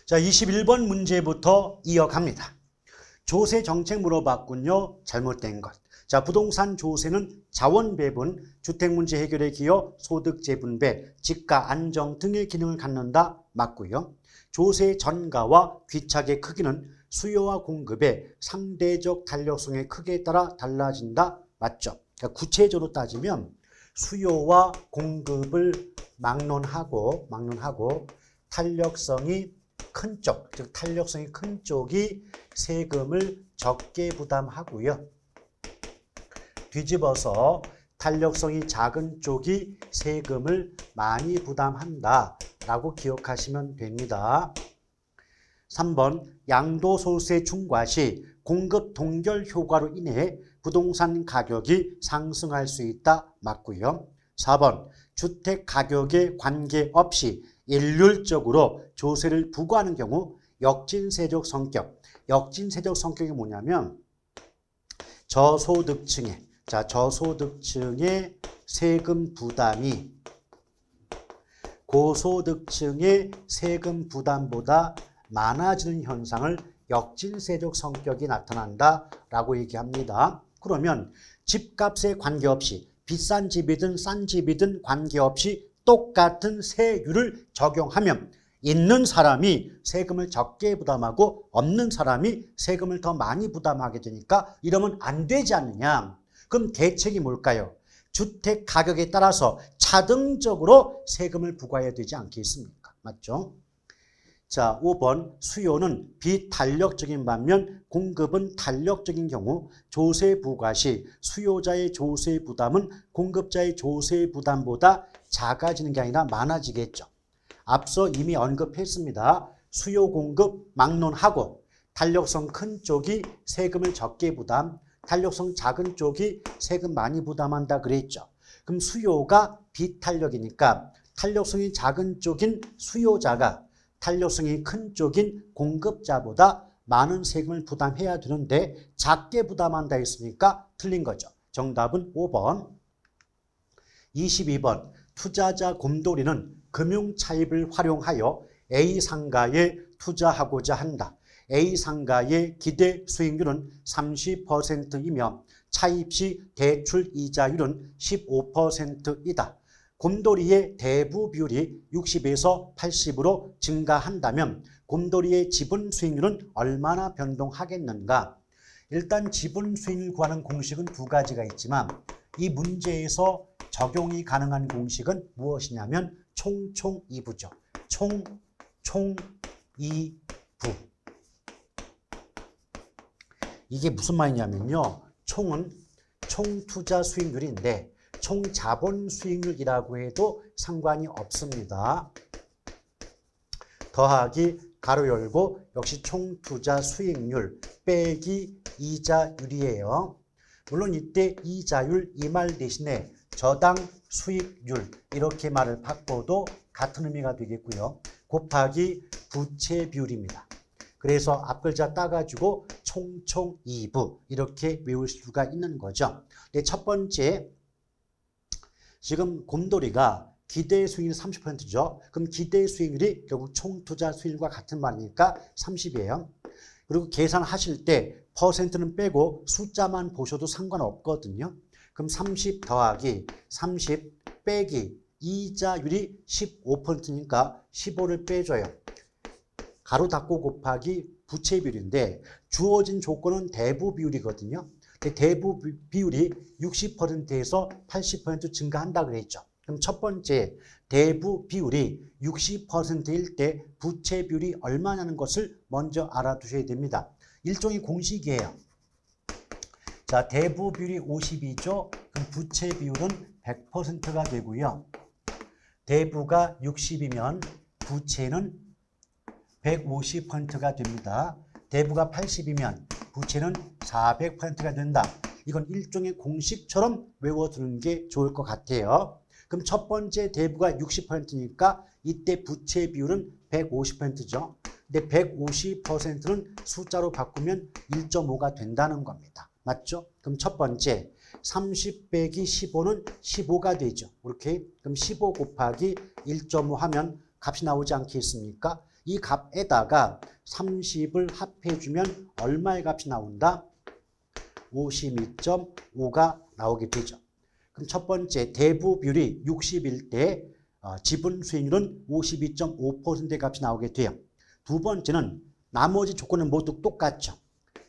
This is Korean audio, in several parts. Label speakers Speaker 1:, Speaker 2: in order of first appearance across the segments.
Speaker 1: 자, 21번 문제부터 이어갑니다. 조세 정책 물어봤군요. 잘못된 것. 자, 부동산 조세는 자원 배분, 주택 문제 해결에 기여 소득 재분배, 집가 안정 등의 기능을 갖는다. 맞고요. 조세 전가와 귀착의 크기는 수요와 공급의 상대적 탄력성의 크기에 따라 달라진다. 맞죠? 그러니까 구체적으로 따지면 수요와 공급을 막론하고 탄력성이 큰 쪽, 즉 탄력성이 큰 쪽이 세금을 적게 부담하고요. 뒤집어서 탄력성이 작은 쪽이 세금을 많이 부담한다라고 기억하시면 됩니다. 3번 양도소득세 중과 시 공급 동결 효과로 인해 부동산 가격이 상승할 수 있다. 맞고요. 4번 주택 가격에 관계없이 일률적으로 조세를 부과하는 경우 역진세적 성격. 역진세적 성격이 뭐냐면 저소득층의 세금 부담이 고소득층의 세금 부담보다 많아지는 현상을 역진세적 성격이 나타난다라고 얘기합니다. 그러면 집값에 관계없이 비싼 집이든 싼 집이든 관계없이 똑같은 세율을 적용하면 있는 사람이 세금을 적게 부담하고 없는 사람이 세금을 더 많이 부담하게 되니까 이러면 안 되지 않느냐. 그럼 대책이 뭘까요? 주택 가격에 따라서 차등적으로 세금을 부과해야 되지 않겠습니까? 맞죠? 자, 5번 수요는 비탄력적인 반면 공급은 탄력적인 경우 조세 부과 시 수요자의 조세 부담은 공급자의 조세 부담보다 작아지는 게 아니라 많아지겠죠. 앞서 이미 언급했습니다. 수요 공급 막론하고 탄력성 큰 쪽이 세금을 적게 부담, 탄력성 작은 쪽이 세금 많이 부담한다 그랬죠. 그럼 수요가 비탄력이니까 탄력성이 작은 쪽인 수요자가 탄력성이 큰 쪽인 공급자보다 많은 세금을 부담해야 되는데 작게 부담한다 했으니까 틀린 거죠. 정답은 5번. 22번 투자자 곰돌이는 금융차입을 활용하여 A상가에 투자하고자 한다. A상가의 기대 수익률은 30%이며 차입 시 대출 이자율은 15%이다. 곰돌이의 대부 비율이 60에서 80으로 증가한다면 곰돌이의 지분 수익률은 얼마나 변동하겠는가? 일단 지분 수익률 구하는 공식은 두 가지가 있지만 이 문제에서 적용이 가능한 공식은 무엇이냐면 총이부죠. 총이부. 이게 무슨 말이냐면요. 총은 총투자 수익률인데 총자본 수익률이라고 해도 상관이 없습니다. 더하기 가로 열고 역시 총투자 수익률 빼기 이자율이에요. 물론 이때 이자율 이 말 대신에 저당 수익률 이렇게 말을 바꿔도 같은 의미가 되겠고요. 곱하기 부채 비율입니다. 그래서 앞글자 따가지고 총이부 이렇게 외울 수가 있는 거죠. 네, 첫 번째 지금 곰돌이가 기대 수익률이 30%죠. 그럼 기대 수익률이 결국 총투자 수익률과 같은 말이니까 30이에요. 그리고 계산하실 때 퍼센트는 빼고 숫자만 보셔도 상관없거든요. 그럼 30 더하기 30 빼기 이자율이 15%니까 15를 빼줘요. 가로 닫고 곱하기 부채 비율인데 주어진 조건은 대부 비율이거든요. 대부 비율이 60%에서 80% 증가한다 그랬죠. 그럼 첫 번째 대부 비율이 60%일 때 부채 비율이 얼마냐는 것을 먼저 알아두셔야 됩니다. 일종의 공식이에요. 자, 대부 비율이 50이죠. 그럼 부채 비율은 100%가 되고요. 대부가 60이면 부채는 150%가 됩니다. 대부가 80이면 부채는 400%가 된다. 이건 일종의 공식처럼 외워두는 게 좋을 것 같아요. 그럼 첫 번째 대부가 60%니까 이때 부채 비율은 150%죠. 근데 150%는 숫자로 바꾸면 1.5가 된다는 겁니다. 맞죠? 그럼 첫 번째 30 빼기 15는 15가 되죠. 이렇게 그럼 15 곱하기 1.5 하면 값이 나오지 않겠습니까? 이 값에다가 30을 합해주면 얼마의 값이 나온다? 52.5가 나오게 되죠. 그럼 첫 번째 대부 비율이 60일 때 지분 수익률은 52.5%의 값이 나오게 돼요. 두 번째는 나머지 조건은 모두 똑같죠.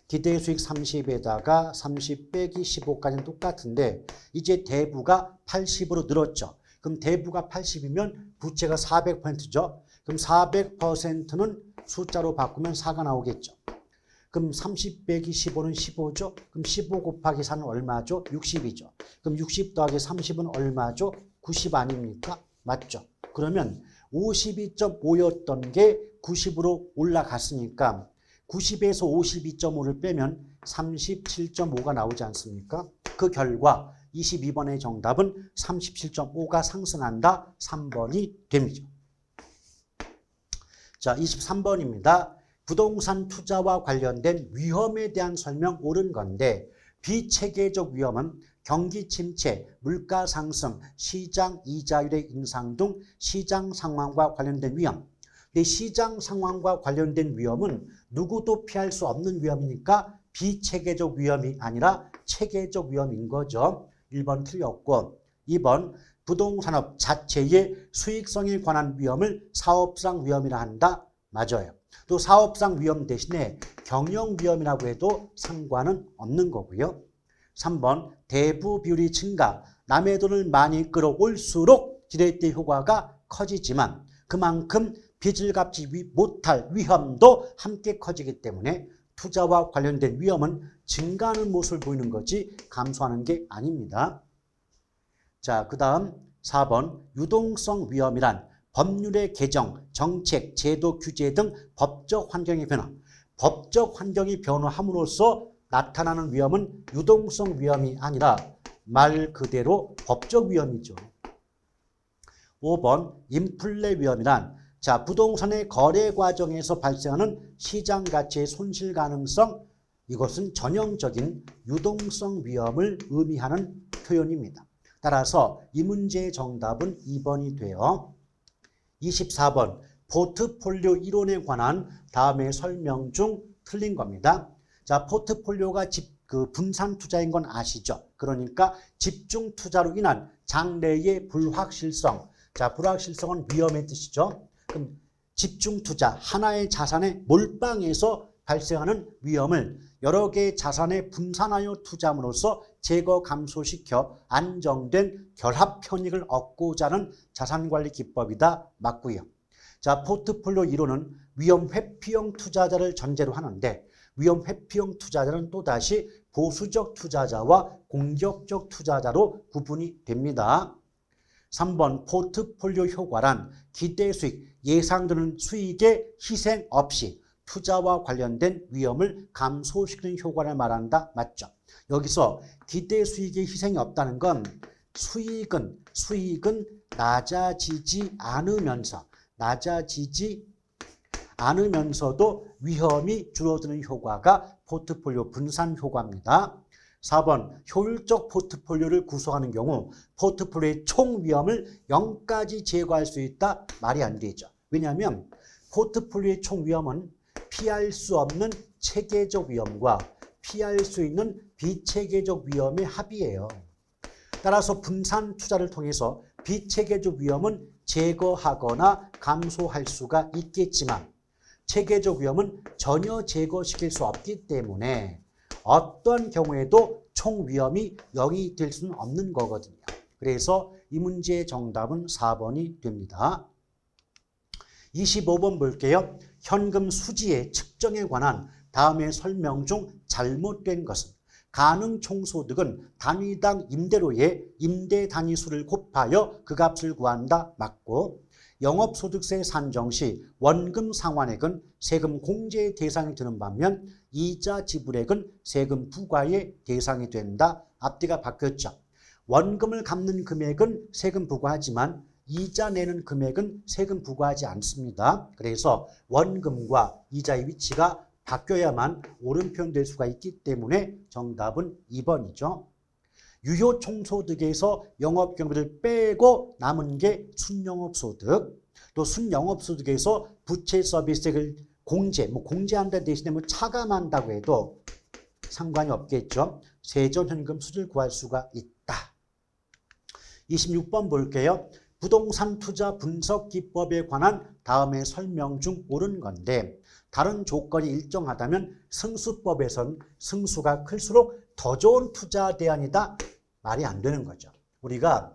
Speaker 1: 기대 수익 30에다가 30 빼기 15까지는 똑같은데 이제 대부가 80으로 늘었죠. 그럼 대부가 80이면 부채가 400%죠. 그럼 400%는 숫자로 바꾸면 4가 나오겠죠. 그럼 30 빼기 15는 15죠. 그럼 15 곱하기 4는 얼마죠? 60이죠. 그럼 60 더하기 30은 얼마죠? 90 아닙니까? 맞죠? 그러면 52.5였던 게 90으로 올라갔으니까 90에서 52.5를 빼면 37.5가 나오지 않습니까? 그 결과 22번의 정답은 37.5가 상승한다. 3번이 됩니다. 자, 23번입니다. 부동산 투자와 관련된 위험에 대한 설명 옳은 건데 비체계적 위험은 경기 침체, 물가 상승, 시장 이자율의 인상 등 시장 상황과 관련된 위험. 근데 시장 상황과 관련된 위험은 누구도 피할 수 없는 위험이니까 비체계적 위험이 아니라 체계적 위험인 거죠. 1번 틀렸고 2번 부동산업 자체의 수익성에 관한 위험을 사업상 위험이라 한다. 맞아요. 또 사업상 위험 대신에 경영 위험이라고 해도 상관은 없는 거고요. 3번 대부 비율이 증가, 남의 돈을 많이 끌어올수록 지렛대 효과가 커지지만 그만큼 빚을 갚지 못할 위험도 함께 커지기 때문에 투자와 관련된 위험은 증가하는 모습을 보이는 거지 감소하는 게 아닙니다. 자, 그 다음 4번 유동성 위험이란 법률의 개정, 정책, 제도, 규제 등 법적 환경의 변화. 법적 환경이 변화함으로써 나타나는 위험은 유동성 위험이 아니라 말 그대로 법적 위험이죠. 5번 인플레 위험이란 자, 부동산의 거래 과정에서 발생하는 시장 가치의 손실 가능성, 이것은 전형적인 유동성 위험을 의미하는 표현입니다. 따라서 이 문제의 정답은 2번이 돼요. 24번 포트폴리오 이론에 관한 다음의 설명 중 틀린 겁니다. 자, 포트폴리오가 분산 투자인 건 아시죠? 그러니까 집중 투자로 인한 장래의 불확실성. 자, 불확실성은 위험의 뜻이죠. 그럼 집중 투자, 하나의 자산에 몰빵해서 발생하는 위험을 여러 개의 자산에 분산하여 투자함으로써 제거 감소시켜 안정된 결합 편익을 얻고자 하는 자산관리 기법이다. 맞고요. 자, 포트폴리오 이론은 위험 회피형 투자자를 전제로 하는데 위험 회피형 투자자는 또다시 보수적 투자자와 공격적 투자자로 구분이 됩니다. 3번 포트폴리오 효과란 기대 수익, 예상되는 수익의 희생 없이 투자와 관련된 위험을 감소시키는 효과를 말한다. 맞죠? 여기서 기대 수익의 희생이 없다는 건 수익은 낮아지지 않으면서도 위험이 줄어드는 효과가 포트폴리오 분산 효과입니다. 4번 효율적 포트폴리오를 구성하는 경우 포트폴리오의 총 위험을 0까지 제거할 수 있다. 말이 안 되죠. 왜냐하면 포트폴리오의 총 위험은 피할 수 없는 체계적 위험과 피할 수 있는 비체계적 위험의 합이에요. 따라서 분산 투자를 통해서 비체계적 위험은 제거하거나 감소할 수가 있겠지만 체계적 위험은 전혀 제거시킬 수 없기 때문에 어떤 경우에도 총 위험이 0이 될 수는 없는 거거든요. 그래서 이 문제의 정답은 4번이 됩니다. 25번 볼게요. 현금 수지의 측정에 관한 다음의 설명 중 잘못된 것은 가능 총소득은 단위당 임대료의 임대 단위수를 곱하여 그 값을 구한다. 맞고 영업소득세 산정 시 원금 상환액은 세금 공제의 대상이 되는 반면 이자 지불액은 세금 부과의 대상이 된다. 앞뒤가 바뀌었죠. 원금을 갚는 금액은 세금 부과하지만 이자 내는 금액은 세금 부과하지 않습니다. 그래서 원금과 이자의 위치가 바뀌어야만 옳은 표현될 수가 있기 때문에 정답은 2번이죠. 유효총소득에서 영업경비를 빼고 남은 게 순영업소득. 또 순영업소득에서 부채 서비스액을 공제한다 대신에 차감한다고 해도 상관이 없겠죠. 세전현금 수준을 구할 수가 있다. 26번 볼게요. 부동산 투자 분석 기법에 관한 다음의 설명 중 옳은 건데 다른 조건이 일정하다면 승수법에선 승수가 클수록 더 좋은 투자 대안이다. 말이 안 되는 거죠. 우리가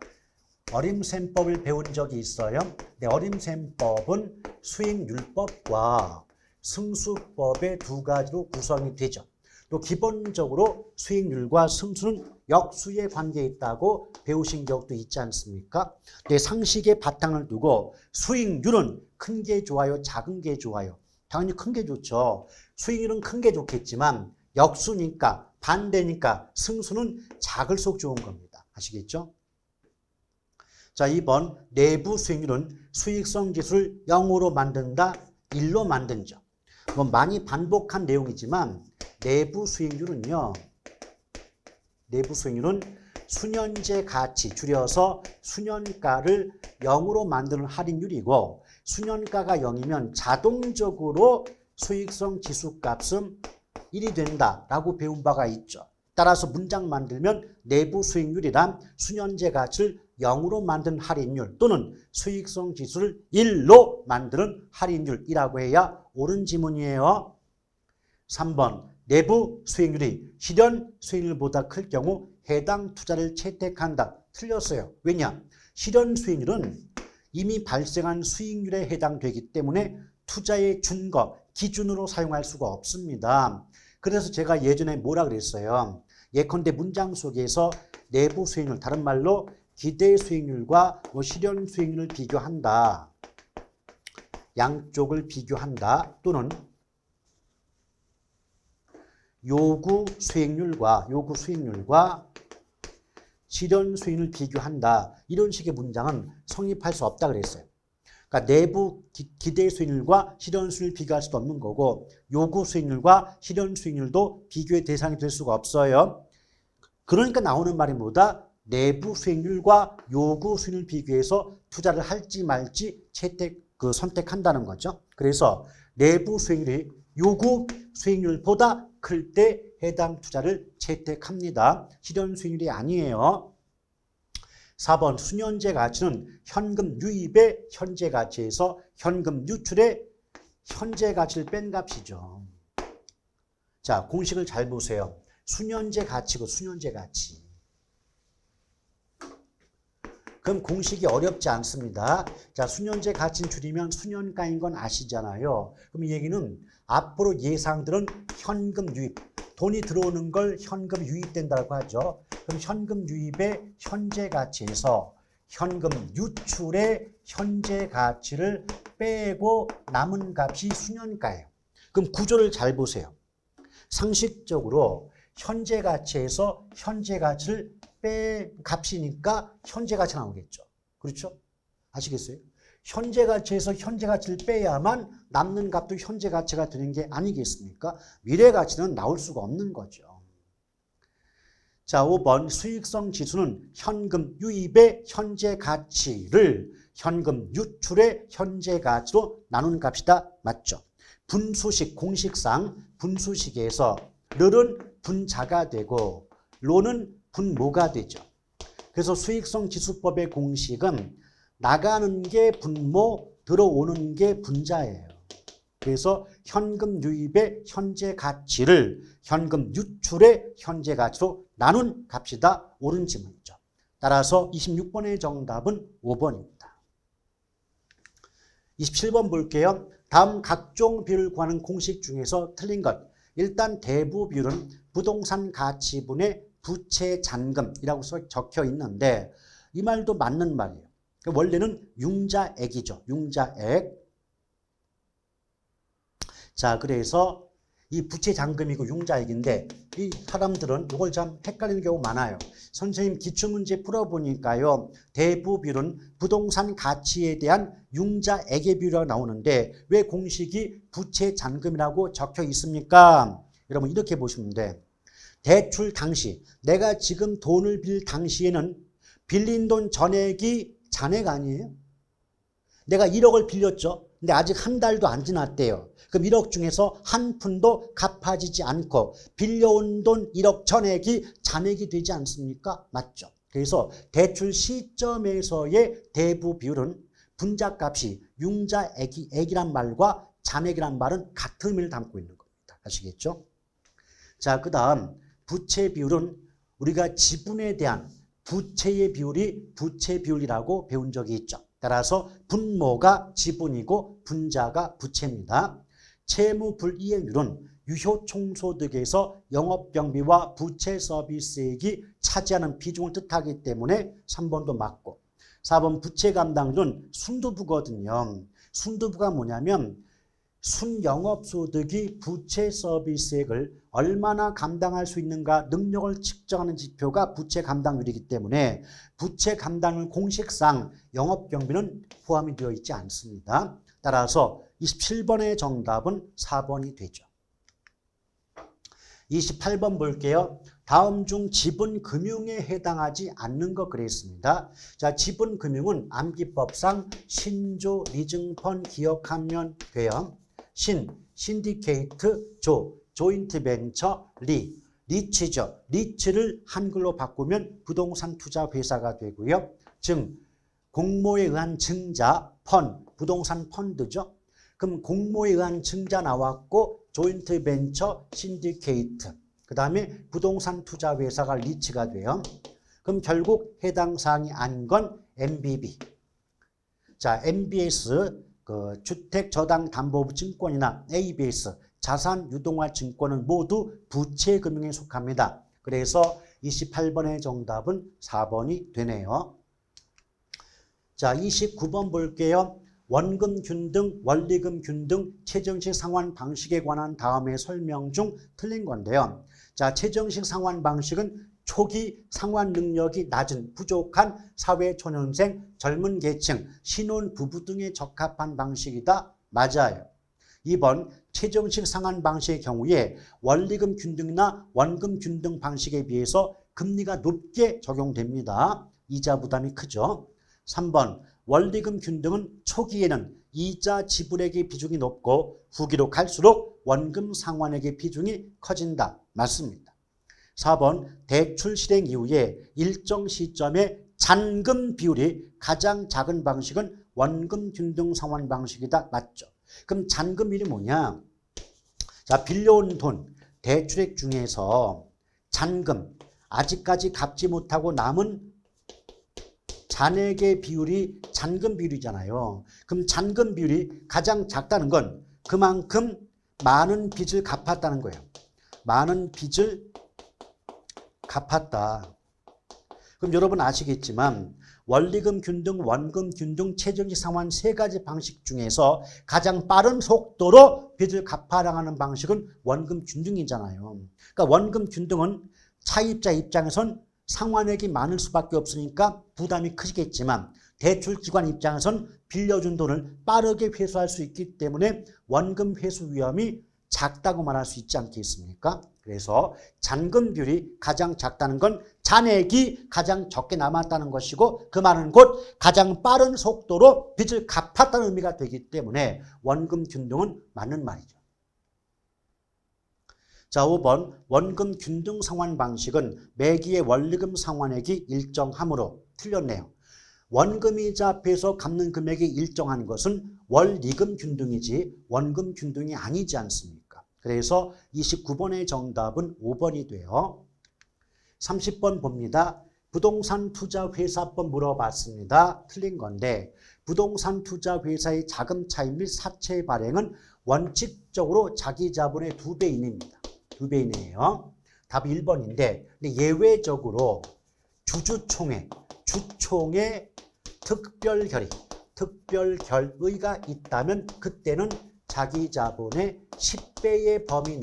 Speaker 1: 어림셈법을 배운 적이 있어요. 네, 어림셈법은 수익률법과 승수법의 두 가지로 구성이 되죠. 또 기본적으로 수익률과 승수는 역수의 관계에 있다고 배우신 적도 있지 않습니까? 네, 상식의 바탕을 두고 수익률은 큰 게 좋아요, 작은 게 좋아요? 당연히 큰 게 좋죠. 수익률은 큰 게 좋겠지만 역수니까 반대니까 승수는 작을수록 좋은 겁니다. 아시겠죠? 자, 2번 내부 수익률은 수익성 지수를 0으로 만든다, 1로 만든죠. 많이 반복한 내용이지만 내부 수익률은 수년제 가치 줄여서 수년가를 0으로 만드는 할인율이고 수년가가 0이면 자동적으로 수익성 지수값은 1이 된다라고 배운 바가 있죠. 따라서 문장 만들면 내부 수익률이란 수년제 가치를 0으로 만든 할인율 또는 수익성 지수를 1로 만드는 할인율이라고 해야 옳은 지문이에요. 3번 내부 수익률이 실현 수익률보다 클 경우 해당 투자를 채택한다. 틀렸어요. 왜냐? 실현 수익률은 이미 발생한 수익률에 해당되기 때문에 투자의 준거, 기준으로 사용할 수가 없습니다. 그래서 제가 예전에 뭐라 그랬어요? 예컨대 문장 속에서 내부 수익률, 다른 말로 기대 수익률과 실현 수익률을 비교한다. 양쪽을 비교한다. 또는 요구 수익률과 실현 수익률을 비교한다. 이런 식의 문장은 성립할 수 없다 그랬어요. 그러니까 내부 기대 수익률과 실현 수익률을 비교할 수도 없는 거고 요구 수익률과 실현 수익률도 비교의 대상이 될 수가 없어요. 그러니까 나오는 말이 뭐다? 내부 수익률과 요구 수익률을 비교해서 투자를 할지 말지 선택한다는 거죠. 그래서 내부 수익률이 요구 수익률보다 클 때 해당 투자를 채택합니다. 실현 수익률이 아니에요. 4번 수년제 가치는 현금 유입의 현재 가치에서 현금 유출의 현재 가치를 뺀 값이죠. 자, 공식을 잘 보세요. 수년제 가치고 수년제 가치. 그럼 공식이 어렵지 않습니다. 자, 수년제 가치는 줄이면 수년가인 건 아시잖아요. 그럼 이 얘기는 앞으로 예상들은 현금 유입, 돈이 들어오는 걸 현금 유입된다고 하죠. 그럼 현금 유입의 현재 가치에서 현금 유출의 현재 가치를 빼고 남은 값이 수년가예요. 그럼 구조를 잘 보세요. 상식적으로 현재 가치에서 현재 가치를 뺀 값이니까 현재 가치 나오겠죠. 그렇죠? 아시겠어요? 현재 가치에서 현재 가치를 빼야만 남는 값도 현재 가치가 되는 게 아니겠습니까? 미래 가치는 나올 수가 없는 거죠. 자, 5번 수익성 지수는 현금 유입의 현재 가치를 현금 유출의 현재 가치로 나누는 값이다. 맞죠? 분수식 공식상 분수식에서 르는 분자가 되고 로는 분모가 되죠. 그래서 수익성 지수법의 공식은 나가는 게 분모, 들어오는 게 분자예요. 그래서 현금 유입의 현재 가치를 현금 유출의 현재 가치로 나눈 값이다. 옳은 지문이죠. 따라서 26번의 정답은 5번입니다. 27번 볼게요. 다음 각종 비율을 구하는 공식 중에서 틀린 것. 일단 대부 비율은 부동산 가치분의 부채 잔금이라고 적혀 있는데 이 말도 맞는 말이에요. 원래는 융자액이죠. 융자액. 자, 그래서 이 부채 잔금이고 융자액인데 이 사람들은 이걸 참 헷갈리는 경우가 많아요. 선생님 기출문제 풀어보니까요. 대부 비율은 부동산 가치에 대한 융자액의 비율이라고 나오는데 왜 공식이 부채 잔금이라고 적혀 있습니까? 여러분 이렇게 보시면 돼. 대출 당시 내가 지금 돈을 빌 당시에는 빌린 돈 전액이 잔액 아니에요? 내가 1억을 빌렸죠. 근데 아직 한 달도 안 지났대요. 그럼 1억 중에서 한 푼도 갚아지지 않고 빌려온 돈 1억 전액이 잔액이 되지 않습니까? 맞죠. 그래서 대출 시점에서의 대부 비율은 분자값이 융자액이란 말과 잔액이란 말은 같은 의미를 담고 있는 겁니다. 아시겠죠? 자, 그 다음 부채 비율은 우리가 지분에 대한 부채의 비율이 부채 비율이라고 배운 적이 있죠. 따라서 분모가 지분이고 분자가 부채입니다. 채무 불이행률은 유효 총소득에서 영업경비와 부채 서비스액이 차지하는 비중을 뜻하기 때문에 3번도 맞고, 4번 부채 감당률은 순두부거든요. 순두부가 뭐냐면 순영업소득이 부채 서비스액을 얼마나 감당할 수 있는가 능력을 측정하는 지표가 부채 감당률이기 때문에 부채 감당률 공식상 영업경비는 포함이 되어 있지 않습니다. 따라서 27번의 정답은 4번이 되죠. 28번 볼게요. 다음 중 지분금융에 해당하지 않는 것 그랬습니다. 자, 지분금융은 암기법상 신조, 리증펀 기억하면 돼요. 신디케이트, 조인트 벤처, 리치죠. 리치를 한글로 바꾸면 부동산 투자 회사가 되고요. 공모에 의한 증자, 부동산 펀드죠. 그럼 공모에 의한 증자 나왔고 조인트 벤처, 신디케이트, 그 다음에 부동산 투자 회사가 리치가 돼요. 그럼 결국 해당 사항이 아닌 건 MBB. 자, MBS 주택저당담보증권이나 ABS 자산유동화증권은 모두 부채금융에 속합니다. 그래서 28번의 정답은 4번이 되네요. 자, 29번 볼게요. 원금균등, 원리금균등, 최정식 상환 방식에 관한 다음의 설명 중 틀린 건데요. 자, 최정식 상환 방식은 초기 상환 능력이 낮은 부족한 사회초년생, 젊은 계층, 신혼부부 등에 적합한 방식이다. 맞아요. 2번 최정식 상환 방식의 경우에 원리금 균등이나 원금 균등 방식에 비해서 금리가 높게 적용됩니다. 이자 부담이 크죠. 3번 원리금 균등은 초기에는 이자 지불액의 비중이 높고 후기로 갈수록 원금 상환액의 비중이 커진다. 맞습니다. 4번 대출 실행 이후에 일정 시점에 잔금 비율이 가장 작은 방식은 원금 균등 상환 방식이다. 맞죠? 그럼 잔금 비율이 뭐냐? 자, 빌려온 돈, 대출액 중에서 잔금, 아직까지 갚지 못하고 남은 잔액의 비율이 잔금 비율이잖아요. 그럼 잔금 비율이 가장 작다는 건 그만큼 많은 빚을 갚았다는 거예요. 많은 빚을 갚았다. 그럼 여러분 아시겠지만 원리금 균등, 원금 균등, 최정식 상환 세 가지 방식 중에서 가장 빠른 속도로 빚을 갚아나가는 방식은 원금 균등이잖아요. 그러니까 원금 균등은 차입자 입장에선 상환액이 많을 수밖에 없으니까 부담이 크시겠지만 대출기관 입장에선 빌려준 돈을 빠르게 회수할 수 있기 때문에 원금 회수 위험이 작다고 말할 수 있지 않겠습니까? 그래서 잔금 비율이 가장 작다는 건 잔액이 가장 적게 남았다는 것이고 그 말은 곧 가장 빠른 속도로 빚을 갚았다는 의미가 되기 때문에 원금 균등은 맞는 말이죠. 자, 5번 원금 균등 상환 방식은 매기의 원리금 상환액이 일정하므로 틀렸네요. 원금이자 앞에서 갚는 금액이 일정한 것은 원리금 균등이지 원금 균등이 아니지 않습니까? 그래서 29번의 정답은 5번이 돼요. 30번 봅니다. 부동산 투자 회사법 물어봤습니다. 틀린 건데 부동산 투자 회사의 자금 차입 및 사채 발행은 원칙적으로 자기 자본의 2배 이내입니다. 2배 이내예요. 답이 1번인데 근데 예외적으로 주주총회, 주총회 특별 결의가 있다면 그때는 자기 자본의 10배의 범위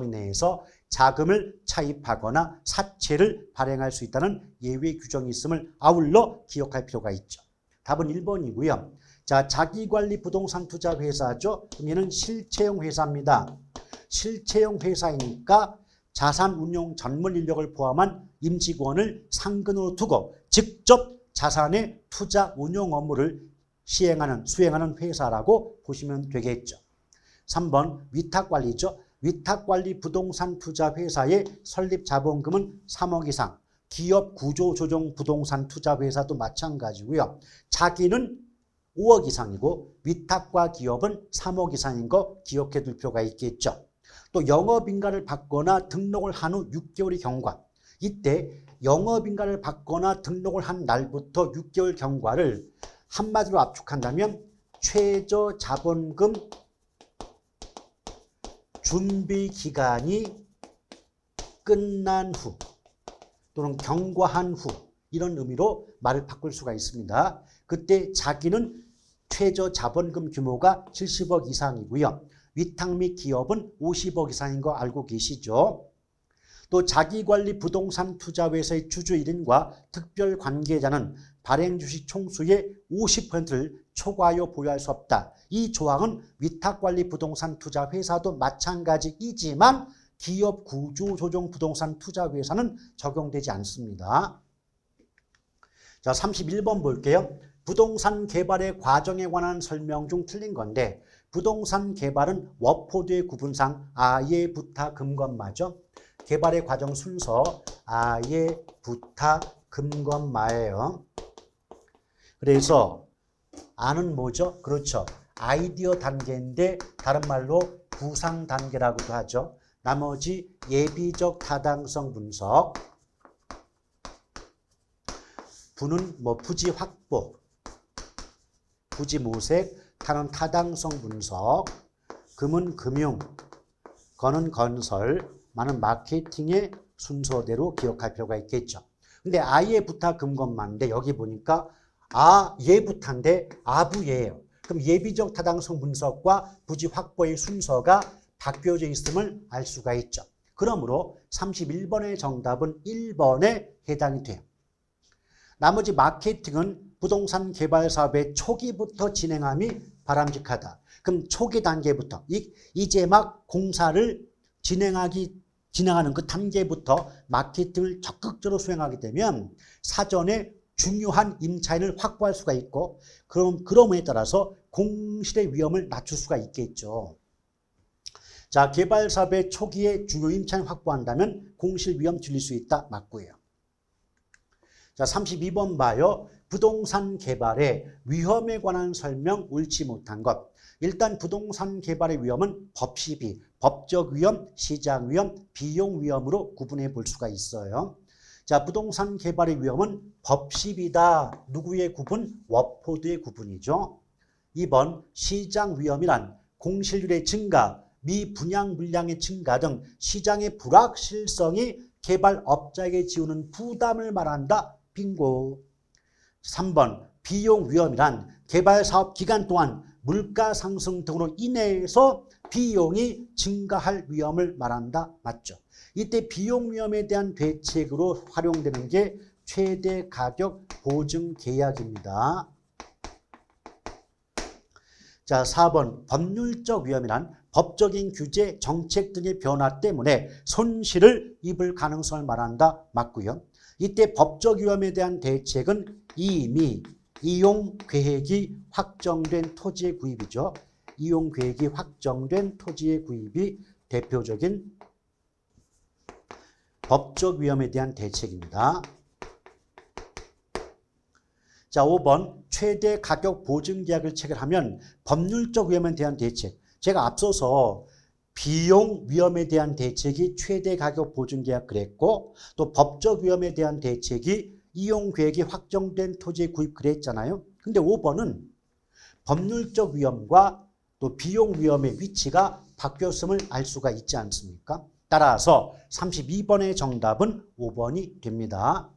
Speaker 1: 내에서 자금을 차입하거나 사채를 발행할 수 있다는 예외 규정이 있음을 아울러 기억할 필요가 있죠. 답은 1번이고요. 자, 자기관리 부동산 투자 회사죠. 그럼 얘는 실체형 회사입니다. 실체형 회사이니까 자산 운용 전문 인력을 포함한 임직원을 상근으로 두고 직접 자산의 투자 운용 업무를 수행하는 회사라고 보시면 되겠죠. 3번 위탁관리죠. 위탁관리 부동산 투자 회사의 설립 자본금은 3억 이상. 기업 구조조정 부동산 투자 회사도 마찬가지고요. 자기는 5억 이상이고 위탁과 기업은 3억 이상인 거 기억해 둘 필요가 있겠죠. 또 영업인가를 받거나 등록을 한 후 6개월의 경과. 이때 영업인가를 받거나 등록을 한 날부터 6개월 경과를 한마디로 압축한다면 최저 자본금 준비 기간이 끝난 후 또는 경과한 후 이런 의미로 말을 바꿀 수가 있습니다. 그때 자기는 최저 자본금 규모가 70억 이상이고요. 위탁 및 기업은 50억 이상인 거 알고 계시죠? 또 자기관리 부동산 투자회사의 주주 1인과 특별 관계자는 발행주식 총수의 50%를 초과하여 보유할 수 없다. 이 조항은 위탁관리 부동산 투자회사도 마찬가지이지만 기업 구조조정 부동산 투자회사는 적용되지 않습니다. 자, 31번 볼게요. 부동산 개발의 과정에 관한 설명 중 틀린 건데 부동산 개발은 워포드의 구분상 아예 부타 금건마죠. 개발의 과정 순서 아예 부타 금건마예요. 그래서 아는 뭐죠? 그렇죠. 아이디어 단계인데 다른 말로 구상 단계라고도 하죠. 나머지 예비적 타당성 분석, 부는 부지 확보, 부지 모색, 타는 타당성 분석, 금은 금융, 건은 건설, 많은 마케팅의 순서대로 기억할 필요가 있겠죠. 근데 아예 부타 금건마인데 여기 보니까 예부타인데 아부예예요. 그럼 예비적 타당성 분석과 부지 확보의 순서가 바뀌어져 있음을 알 수가 있죠. 그러므로 31번의 정답은 1번에 해당이 돼요. 나머지 마케팅은 부동산 개발 사업의 초기부터 진행함이 바람직하다. 그럼 초기 단계부터 이제 막 공사를 진행하는 그 단계부터 마케팅을 적극적으로 수행하게 되면 사전에 중요한 임차인을 확보할 수가 있고 그럼에 따라서 공실의 위험을 낮출 수가 있겠죠. 자, 개발 사업의 초기에 중요 임차인 확보한다면 공실 위험 줄일 수 있다. 맞고요. 자, 32번 봐요. 부동산 개발의 위험에 관한 설명 옳지 못한 것. 일단 부동산 개발의 위험은 법시비, 법적 위험, 시장 위험, 비용 위험으로 구분해 볼 수가 있어요. 자, 부동산 개발의 위험은 법시비다. 누구의 구분? 워포드의 구분이죠. 2번 시장 위험이란 공실률의 증가, 미분양 물량의 증가 등 시장의 불확실성이 개발업자에게 지우는 부담을 말한다. 빙고. 3번 비용 위험이란 개발 사업 기간 동안 물가 상승 등으로 인해서 비용이 증가할 위험을 말한다. 맞죠? 이때 비용 위험에 대한 대책으로 활용되는 게 최대 가격 보증 계약입니다. 자, 4번 법률적 위험이란 법적인 규제, 정책 등의 변화 때문에 손실을 입을 가능성을 말한다. 맞고요. 이때 법적 위험에 대한 대책은 이미 이용 계획이 확정된 토지의 구입이죠. 이용 계획이 확정된 토지의 구입이 대표적인 법적 위험에 대한 대책입니다. 자, 5번 최대 가격 보증 계약을 체결하면 법률적 위험에 대한 대책. 제가 앞서서 비용 위험에 대한 대책이 최대 가격 보증 계약 그랬고 또 법적 위험에 대한 대책이 이용 계획이 확정된 토지의 구입 그랬잖아요. 근데 5번은 법률적 위험과 또 비용 위험의 위치가 바뀌었음을 알 수가 있지 않습니까? 따라서 32번의 정답은 5번이 됩니다.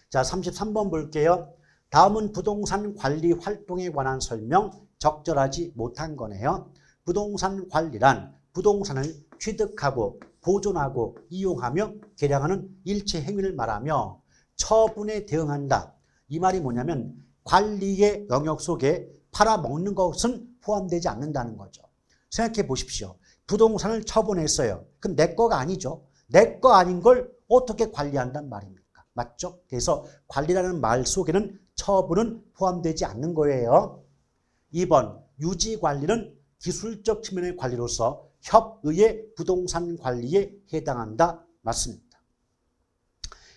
Speaker 1: 자, 33번 볼게요. 다음은 부동산 관리 활동에 관한 설명 적절하지 못한 거네요. 부동산 관리란 부동산을 취득하고 보존하고 이용하며 개량하는 일체 행위를 말하며 처분에 대응한다. 이 말이 뭐냐면 관리의 영역 속에 팔아먹는 것은 포함되지 않는다는 거죠. 생각해 보십시오. 부동산을 처분했어요. 그럼 내 거가 아니죠. 내 거 아닌 걸 어떻게 관리한단 말입니까? 맞죠? 그래서 관리라는 말 속에는 처분은 포함되지 않는 거예요. 2번 유지관리는 기술적 측면의 관리로서 협의의 부동산 관리에 해당한다. 맞습니다.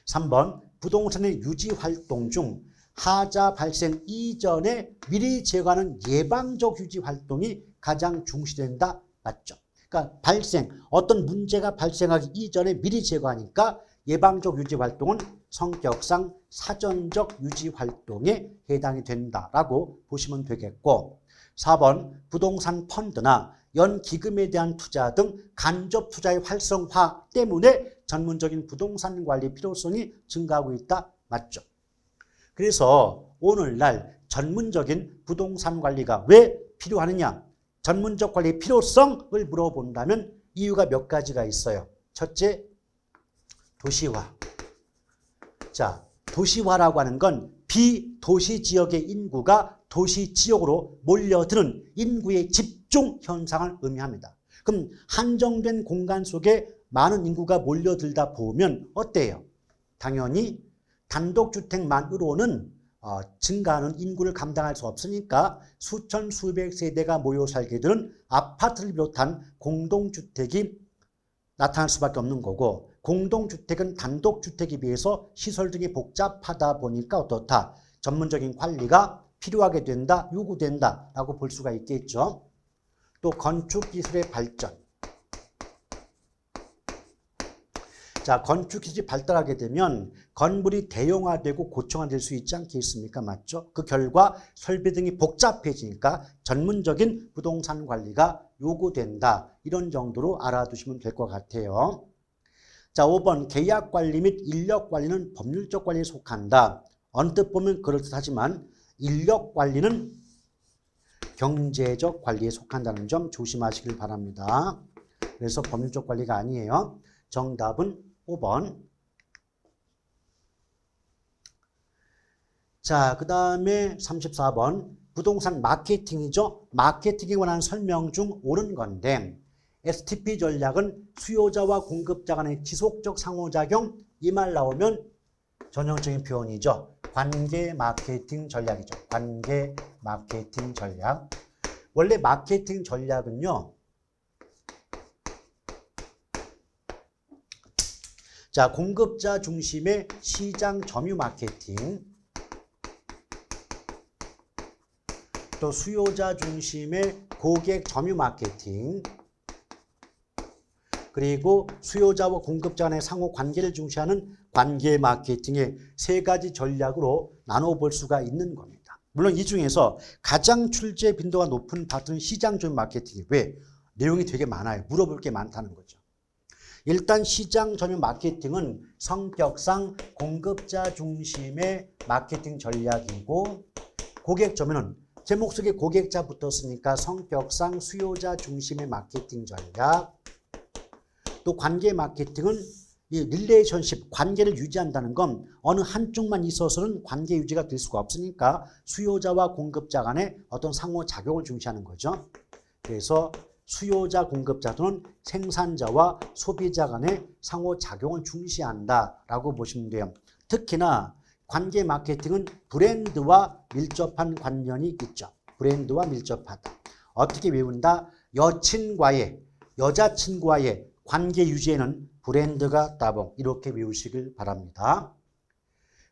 Speaker 1: 3번 부동산의 유지활동 중 하자 발생 이전에 미리 제거하는 예방적 유지활동이 가장 중시된다. 맞죠? 그러니까 어떤 문제가 발생하기 이전에 미리 제거하니까 예방적 유지활동은 성격상 사전적 유지활동에 해당이 된다라고 보시면 되겠고, 4번 부동산 펀드나 연기금에 대한 투자 등 간접 투자의 활성화 때문에 전문적인 부동산 관리 필요성이 증가하고 있다. 맞죠? 그래서 오늘날 전문적인 부동산 관리가 왜 필요하느냐? 전문적 관리의 필요성을 물어본다면 이유가 몇 가지가 있어요. 첫째, 도시화. 자, 도시화라고 하는 건 비도시 지역의 인구가 도시 지역으로 몰려드는 인구의 집중 현상을 의미합니다. 그럼 한정된 공간 속에 많은 인구가 몰려들다 보면 어때요? 당연히 단독주택만으로는 증가하는 인구를 감당할 수 없으니까 수천 수백 세대가 모여 살게 되는 아파트를 비롯한 공동주택이 나타날 수밖에 없는 거고, 공동주택은 단독주택에 비해서 시설 등이 복잡하다 보니까 어떻다? 전문적인 관리가 필요하게 된다, 요구된다라고 볼 수가 있겠죠. 또 건축기술의 발전. 자, 건축기술이 발달하게 되면 건물이 대형화되고 고층화될 수 있지 않겠습니까? 맞죠? 그 결과 설비 등이 복잡해지니까 전문적인 부동산 관리가 요구된다. 이런 정도로 알아두시면 될 것 같아요. 자, 5번 계약관리 및 인력관리는 법률적 관리에 속한다. 언뜻 보면 그럴듯하지만 인력관리는 경제적 관리에 속한다는 점 조심하시길 바랍니다. 그래서 법률적 관리가 아니에요. 정답은 5번. 자, 그 다음에 34번 부동산 마케팅이죠. 마케팅에 관한 설명 중 옳은 건데, STP 전략은 수요자와 공급자 간의 지속적 상호작용, 이 말 나오면 전형적인 표현이죠. 관계 마케팅 전략이죠. 관계 마케팅 전략. 원래 마케팅 전략은요, 자, 공급자 중심의 시장 점유 마케팅, 또 수요자 중심의 고객 점유 마케팅, 그리고 수요자와 공급자 간의 상호 관계를 중시하는 관계 마케팅의 세 가지 전략으로 나눠볼 수가 있는 겁니다. 물론 이 중에서 가장 출제 빈도가 높은 파트는 시장 점유 마케팅이 왜? 내용이 되게 많아요. 물어볼 게 많다는 거죠. 일단 시장 점유 마케팅은 성격상 공급자 중심의 마케팅 전략이고, 고객 점유는 제목 속에 고객자 붙었으니까 성격상 수요자 중심의 마케팅 전략. 또 관계 마케팅은 이 릴레이션십, 관계를 유지한다는 건 어느 한쪽만 있어서는 관계 유지가 될 수가 없으니까 수요자와 공급자 간의 어떤 상호작용을 중시하는 거죠. 그래서 수요자, 공급자 또는 생산자와 소비자 간의 상호작용을 중시한다라고 보시면 돼요. 특히나 관계 마케팅은 브랜드와 밀접한 관련이 있죠. 브랜드와 밀접하다. 어떻게 외운다? 여자친구와의 관계 유지에는 브랜드가 따봉, 이렇게 외우시길 바랍니다.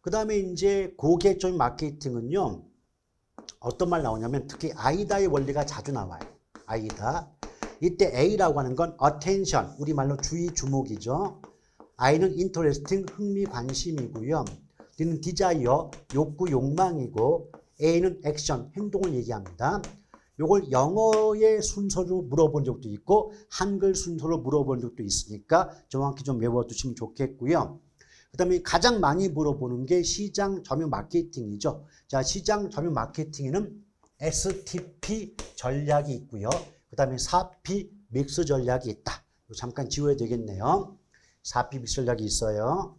Speaker 1: 그 다음에 이제 고객점 마케팅은요, 어떤 말 나오냐면 특히 아이다의 원리가 자주 나와요. 아이다. 이때 A라고 하는 건 attention, 우리말로 주의, 주목이죠. I는 interesting, 흥미, 관심이고요. D는 desire, 욕구, 욕망이고, A는 action, 행동을 얘기합니다. 요걸 영어의 순서로 물어본 적도 있고 한글 순서로 물어본 적도 있으니까 정확히 좀 외워두시면 좋겠고요. 그 다음에 가장 많이 물어보는 게 시장 점유 마케팅이죠. 자, 시장 점유 마케팅에는 STP 전략이 있고요. 그 다음에 4P 믹스 전략이 있다. 잠깐 지워야 되겠네요. 4P 믹스 전략이 있어요.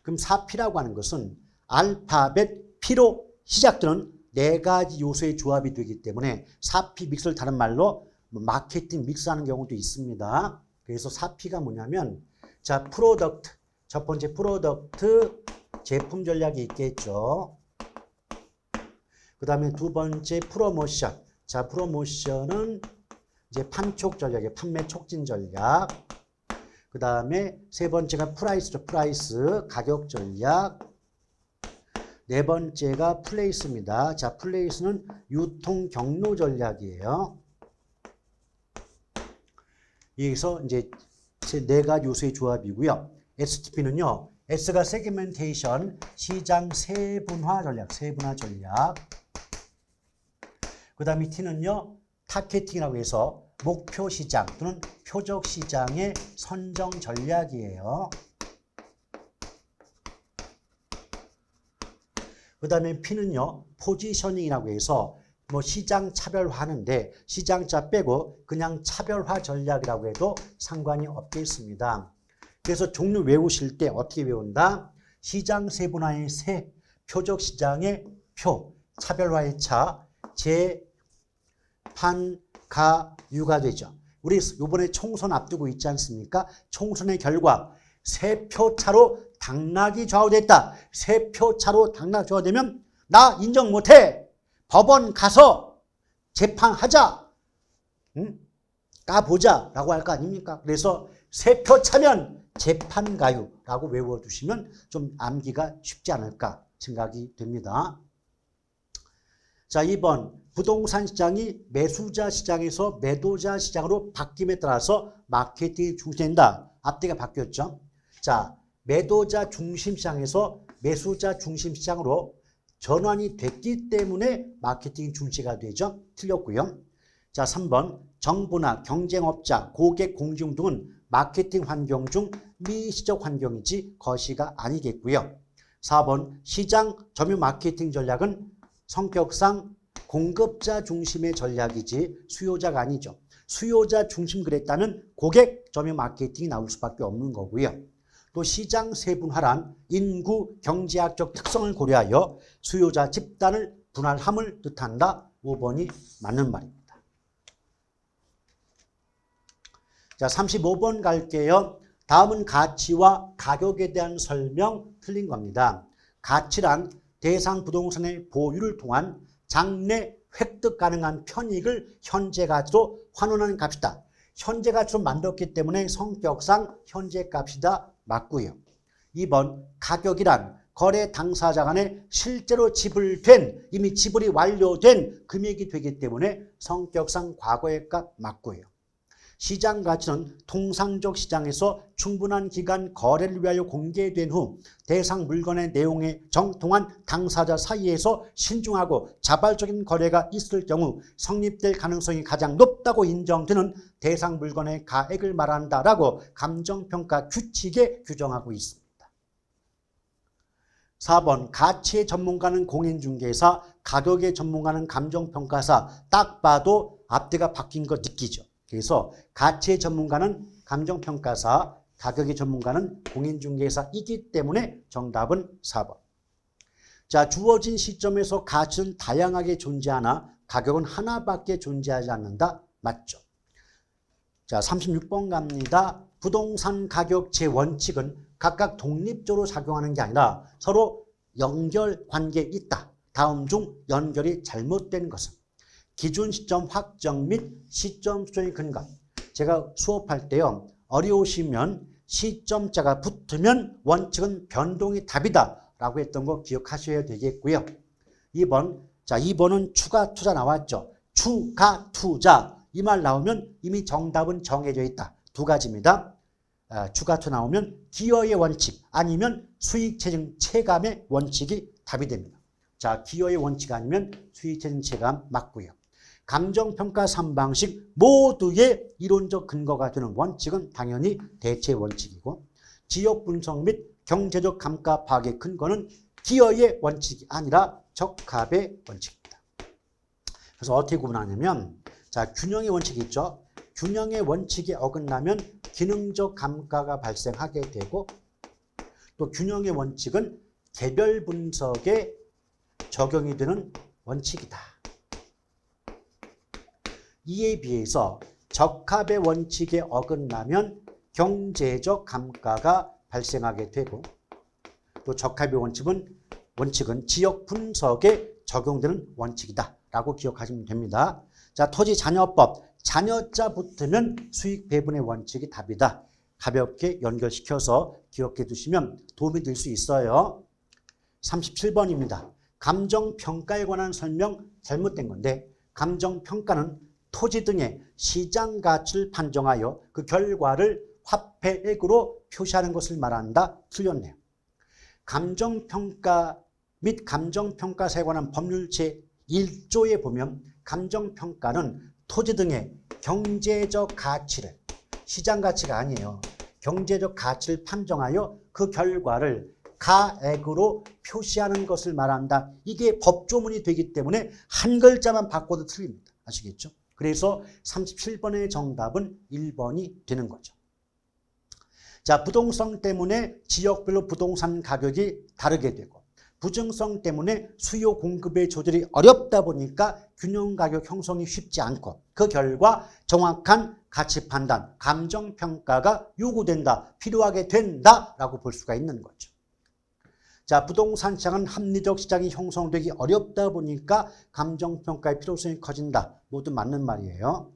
Speaker 1: 그럼 4P라고 하는 것은 알파벳 P로 시작되는 네 가지 요소의 조합이 되기 때문에 4P 믹스를 다른 말로 마케팅 믹스하는 경우도 있습니다. 그래서 4P가 뭐냐면, 자, 프로덕트, 첫 번째 프로덕트 제품 전략이 있겠죠. 그 다음에 두 번째 프로모션. 자, 프로모션은 이제 판촉 전략이에요. 판매 촉진 전략. 그 다음에 세 번째가 프라이스죠. 프라이스, 가격 전략. 네 번째가 플레이스입니다. 자, 플레이스는 유통 경로 전략이에요. 여기서 이제 네 가지 요소의 조합이고요. STP는요. S가 세그멘테이션, 시장 세분화 전략, 세분화 전략. 그 다음에 T는요. 타겟팅이라고 해서 목표 시장 또는 표적 시장의 선정 전략이에요. 그 다음에 P는요. 포지셔닝이라고 해서 뭐 시장 차별화하는데 시장자 빼고 그냥 차별화 전략이라고 해도 상관이 없겠습니다. 그래서 종류 외우실 때 어떻게 외운다? 시장 세분화의 세, 표적 시장의 표, 차별화의 차, 제, 판, 가, 유가 되죠. 우리 이번에 총선 앞두고 있지 않습니까? 총선의 결과 세 표 차로 당락이 좌우됐다. 세 표 차로 당락 좌우되면 나 인정 못해. 법원 가서 재판하자. 까보자 라고 할 거 아닙니까? 그래서 세 표 차면 재판 가유라고 외워두시면 좀 암기가 쉽지 않을까 생각이 됩니다. 자, 2번 부동산 시장이 매수자 시장에서 매도자 시장으로 바뀜에 따라서 마케팅이 중시된다. 앞뒤가 바뀌었죠. 자, 매도자 중심 시장에서 매수자 중심 시장으로 전환이 됐기 때문에 마케팅 중시가 되죠. 틀렸고요. 자, 3번 정부나 경쟁업자, 고객 공중 등은 마케팅 환경 중 미시적 환경이지 거시가 아니겠고요. 4번 시장 점유 마케팅 전략은 성격상 공급자 중심의 전략이지 수요자가 아니죠. 수요자 중심 그랬다면 고객 점유 마케팅이 나올 수밖에 없는 거고요. 또 시장 세분화란 인구 경제학적 특성을 고려하여 수요자 집단을 분할함을 뜻한다. 5번이 맞는 말입니다. 자, 35번 갈게요. 다음은 가치와 가격에 대한 설명 틀린 겁니다. 가치란 대상 부동산의 보유를 통한 장래 획득 가능한 편익을 현재 가치로 환원하는 값이다. 현재 가치로 만들었기 때문에 성격상 현재 값이다. 맞고요. 2번 가격이란 거래 당사자 간에 실제로 지불된 이미 지불이 완료된 금액이 되기 때문에 성격상 과거의 값 맞고요. 시장 가치는 통상적 시장에서 충분한 기간 거래를 위하여 공개된 후 대상 물건의 내용에 정통한 당사자 사이에서 신중하고 자발적인 거래가 있을 경우 성립될 가능성이 가장 높다고 인정되는 대상 물건의 가액을 말한다라고 감정평가 규칙에 규정하고 있습니다. 4번 가치의 전문가는 공인중개사, 가격의 전문가는 감정평가사. 딱 봐도 앞뒤가 바뀐 거 느끼죠. 그래서 가치의 전문가는 감정평가사, 가격의 전문가는 공인중개사이기 때문에 정답은 4번. 자, 주어진 시점에서 가치는 다양하게 존재하나 가격은 하나밖에 존재하지 않는다. 맞죠? 자, 36번 갑니다. 부동산 가격제 원칙은 각각 독립적으로 작용하는 게 아니라 서로 연결관계에 있다. 다음 중 연결이 잘못된 것은 기준 시점 확정 및 시점 수정의 근거. 제가 수업할 때요. 어려우시면 시점자가 붙으면 원칙은 변동이 답이다 라고 했던 거 기억하셔야 되겠고요. 2번. 자, 2번은 추가 투자 나왔죠. 추가 투자. 이 말 나오면 이미 정답은 정해져 있다. 두 가지입니다. 추가 투자 나오면 기여의 원칙 아니면 수익체증 체감의 원칙이 답이 됩니다. 자, 기여의 원칙 아니면 수익체증 체감 맞고요. 감정평가 3방식 모두의 이론적 근거가 되는 원칙은 당연히 대체 원칙이고 지역 분석 및 경제적 감가 파악의 근거는 기여의 원칙이 아니라 적합의 원칙입니다. 그래서 어떻게 구분하냐면 자, 균형의 원칙이 있죠. 균형의 원칙에 어긋나면 기능적 감가가 발생하게 되고 또 균형의 원칙은 개별 분석에 적용이 되는 원칙이다. 이에 비해서 적합의 원칙에 어긋나면 경제적 감가가 발생하게 되고 또 적합의 원칙은 지역 분석에 적용되는 원칙이다라고 기억하시면 됩니다. 자, 토지 잔여법. 잔여자 붙으면 수익 배분의 원칙이 답이다. 가볍게 연결시켜서 기억해 두시면 도움이 될 수 있어요. 37번입니다. 감정평가에 관한 설명 잘못된 건데 감정평가는 토지 등의 시장 가치를 판정하여 그 결과를 화폐액으로 표시하는 것을 말한다. 틀렸네요. 감정평가 및 감정평가사에 관한 법률 제1조에 보면 감정평가는 토지 등의 경제적 가치를, 시장 가치가 아니에요. 경제적 가치를 판정하여 그 결과를 가액으로 표시하는 것을 말한다. 이게 법조문이 되기 때문에 한 글자만 바꿔도 틀립니다. 아시겠죠? 그래서 37번의 정답은 1번이 되는 거죠. 자, 부동성 때문에 지역별로 부동산 가격이 다르게 되고 부증성 때문에 수요 공급의 조절이 어렵다 보니까 균형 가격 형성이 쉽지 않고 그 결과 정확한 가치 판단, 감정 평가가 요구된다, 필요하게 된다라고 볼 수가 있는 거죠. 자, 부동산 시장은 합리적 시장이 형성되기 어렵다 보니까 감정 평가의 필요성이 커진다. 모두 맞는 말이에요.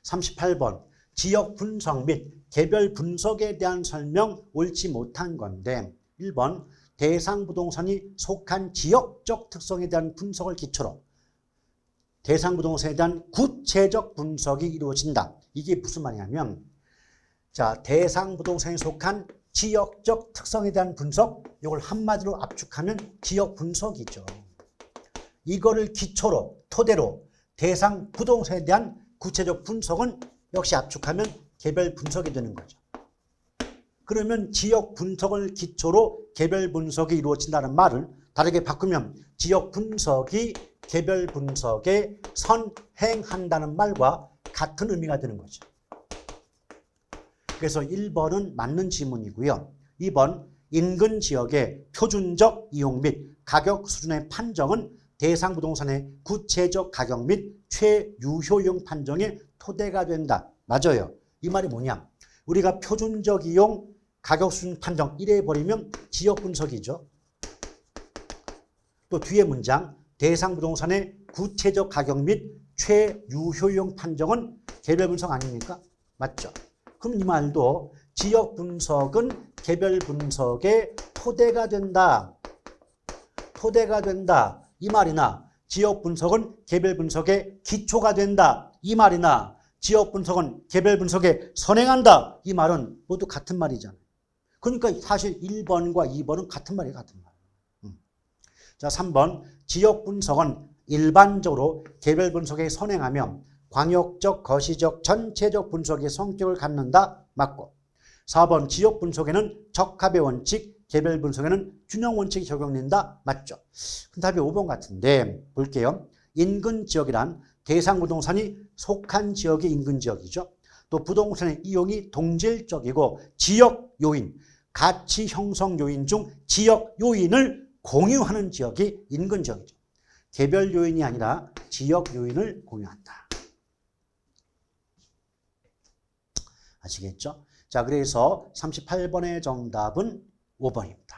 Speaker 1: 38번. 지역 분석 및 개별 분석에 대한 설명 옳지 못한 건데 1번 대상 부동산이 속한 지역적 특성에 대한 분석을 기초로 대상 부동산에 대한 구체적 분석이 이루어진다. 이게 무슨 말이냐면 자, 대상 부동산에 속한 지역적 특성에 대한 분석, 이걸 한마디로 압축하면 지역 분석이죠. 이거를 기초로 토대로 대상 부동산에 대한 구체적 분석은 역시 압축하면 개별 분석이 되는 거죠. 그러면 지역 분석을 기초로 개별 분석이 이루어진다는 말을 다르게 바꾸면 지역 분석이 개별 분석에 선행한다는 말과 같은 의미가 되는 거죠. 그래서 1번은 맞는 지문이고요. 2번 인근 지역의 표준적 이용 및 가격 수준의 판정은 대상 부동산의 구체적 가격 및 최유효용 판정의 토대가 된다. 맞아요. 이 말이 뭐냐? 우리가 표준적 이용, 가격 수준 판정 이래 버리면 지역 분석이죠. 또 뒤에 문장 대상 부동산의 구체적 가격 및 최유효용 판정은 개별 분석 아닙니까? 맞죠? 그럼 이 말도 지역 분석은 개별 분석의 토대가 된다. 토대가 된다. 이 말이나 지역 분석은 개별 분석의 기초가 된다. 이 말이나 지역 분석은 개별 분석에 선행한다. 이 말은 모두 같은 말이잖아요. 그러니까 사실 1번과 2번은 같은 말이에요. 같은 말. 자, 3번 지역 분석은 일반적으로 개별 분석에 선행하며 광역적, 거시적, 전체적 분석의 성격을 갖는다. 맞고 4번 지역 분석에는 적합의 원칙, 개별 분석에는 균형 원칙이 적용된다. 맞죠? 답이 5번 같은데 볼게요. 인근 지역이란 대상 부동산이 속한 지역이 인근 지역이죠. 또 부동산의 이용이 동질적이고 지역 요인, 가치 형성 요인 중 지역 요인을 공유하는 지역이 인근 지역이죠. 개별 요인이 아니라 지역 요인을 공유한다. 아시겠죠? 자, 그래서 38번의 정답은 5번입니다.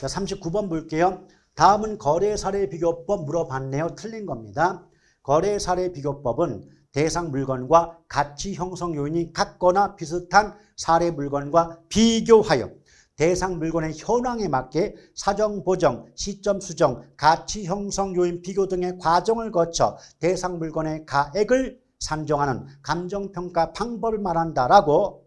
Speaker 1: 자, 39번 볼게요. 다음은 거래 사례 비교법 물어봤네요. 틀린 겁니다. 거래 사례 비교법은 대상 물건과 가치 형성 요인이 같거나 비슷한 사례 물건과 비교하여 대상 물건의 현황에 맞게 사정 보정, 시점 수정, 가치 형성 요인 비교 등의 과정을 거쳐 대상 물건의 가액을 산정하는 감정평가 방법을 말한다라고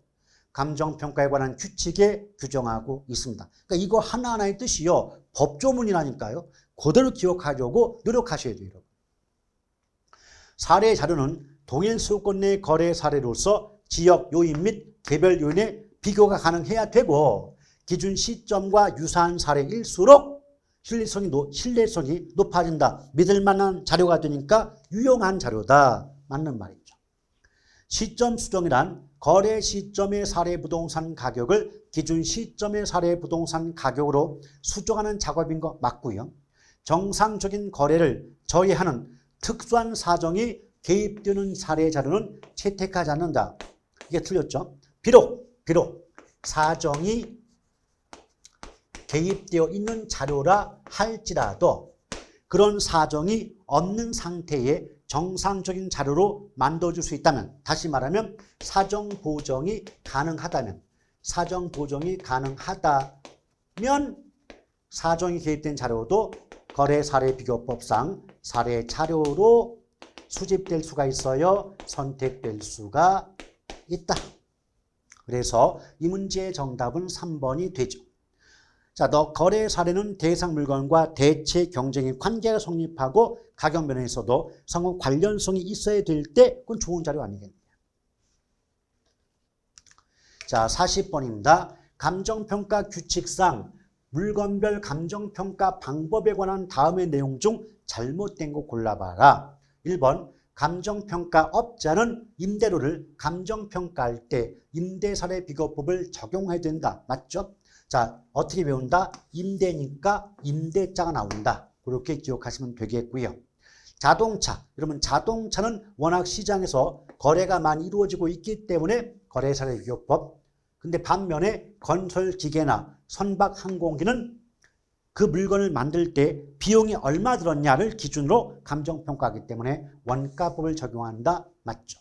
Speaker 1: 감정평가에 관한 규칙에 규정하고 있습니다. 그러니까 이거 하나하나의 뜻이요. 법조문이라니까요. 그대로 기억하려고 노력하셔야 돼요. 여러분. 사례 자료는 동일 수도권 내 거래 사례로서 지역 요인 및 개별 요인의 비교가 가능해야 되고 기준 시점과 유사한 사례일수록 신뢰성이 높아진다. 믿을 만한 자료가 되니까 유용한 자료다. 맞는 말이죠. 시점 수정이란 거래 시점의 사례 부동산 가격을 기준 시점의 사례 부동산 가격으로 수정하는 작업인 거 맞고요. 정상적인 거래를 저해하는 특수한 사정이 개입되는 사례 자료는 채택하지 않는다. 이게 틀렸죠. 비록 사정이 개입되어 있는 자료라 할지라도 그런 사정이 없는 상태의 정상적인 자료로 만들어줄 수 있다면, 다시 말하면 사정 보정이 가능하다면 사정이 개입된 자료도 거래 사례 비교법상 사례 자료로 수집될 수가 있어요. 선택될 수가 있다. 그래서 이 문제의 정답은 3번이 되죠. 자, 거래 사례는 대상 물건과 대체 경쟁의 관계가 성립하고 가격 면에서도 상호 관련성이 있어야 될 때 그건 좋은 자료 아니겠느냐. 자, 40번입니다. 감정평가 규칙상 물건별 감정평가 방법에 관한 다음의 내용 중 잘못된 거 골라봐라. 1번, 감정평가업자는 임대료를 감정평가할 때 임대사례 비교법을 적용해야 된다. 맞죠? 자, 어떻게 배운다? 임대니까 임대자가 나온다. 그렇게 기억하시면 되겠고요. 자동차, 여러분 자동차는 워낙 시장에서 거래가 많이 이루어지고 있기 때문에 거래사례 비교법. 근데 반면에 건설기계나 선박항공기는 그 물건을 만들 때 비용이 얼마 들었냐를 기준으로 감정평가하기 때문에 원가법을 적용한다. 맞죠?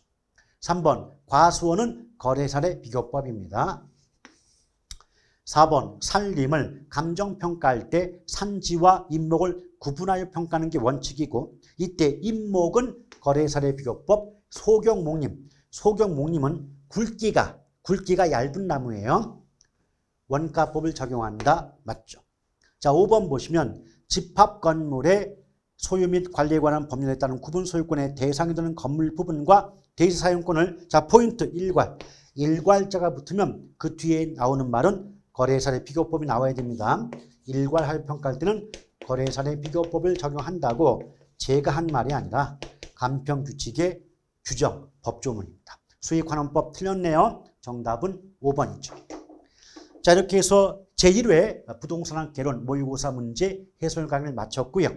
Speaker 1: 3번, 과수원은 거래사례 비교법입니다. 4번, 살림을 감정평가할 때 산지와 임목을 구분하여 평가하는 게 원칙이고 이때 임목은 거래사례 비교법 소경목림은 굵기가 얇은 나무예요. 원가법을 적용한다. 맞죠? 자, 5번 보시면 집합 건물의 소유 및 관리에 관한 법률에 따른 구분 소유권의 대상이 되는 건물 부분과 대지 사용권을 자 포인트 일괄자가 붙으면 그 뒤에 나오는 말은 거래사례 비교법이 나와야 됩니다. 일괄할 평가할 때는 거래사례 비교법을 적용한다고 제가 한 말이 아니라 간평규칙의 규정 법조문입니다. 수익환원법 틀렸네요. 정답은 5번이죠. 자, 이렇게 해서 제1회 부동산학 개론 모의고사 문제 해설 강의를 마쳤고요.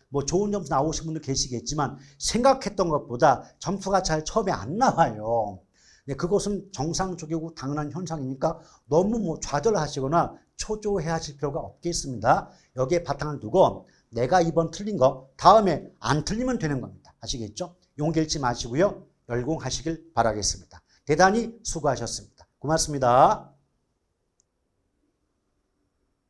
Speaker 1: 뭐 좋은 점수 나오신 분도 계시겠지만 생각했던 것보다 점수가 잘 처음에 안 나와요. 네, 그것은 정상적이고 당연한 현상이니까 너무 좌절하시거나 초조해 하실 필요가 없겠습니다. 여기에 바탕을 두고 내가 이번 틀린 거 다음에 안 틀리면 되는 겁니다. 아시겠죠? 용기 잃지 마시고요. 열공하시길 바라겠습니다. 대단히 수고하셨습니다. 고맙습니다.